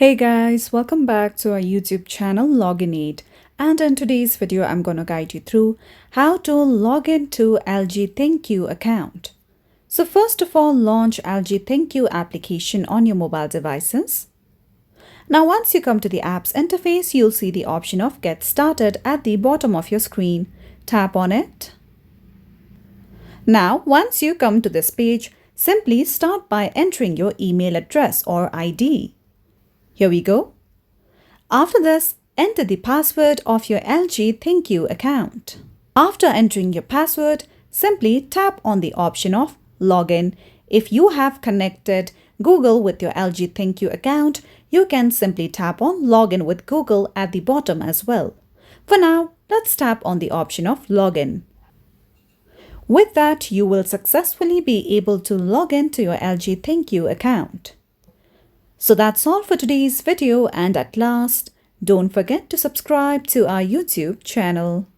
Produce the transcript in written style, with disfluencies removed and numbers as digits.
Hey guys, welcome back to our YouTube channel Login8, and in today's video I'm going to guide you through how to log into LG ThinQ account. So first of all, launch LG ThinQ application on your mobile devices. Now once you come to the app's interface, you'll see the option of Get Started at the bottom of your screen. Tap on it. Now once you come to this page, simply start by entering your email address or ID. Here we go. After this, enter the password of your LG ThinQ account. After entering your password, simply tap on the option of Login. If you have connected Google with your LG ThinQ account, you can simply tap on Login with Google at the bottom as well. For now, let's tap on the option of Login. With that, you will successfully be able to log into your LG ThinQ account. So that's all for today's video, and at last, don't forget to subscribe to our YouTube channel.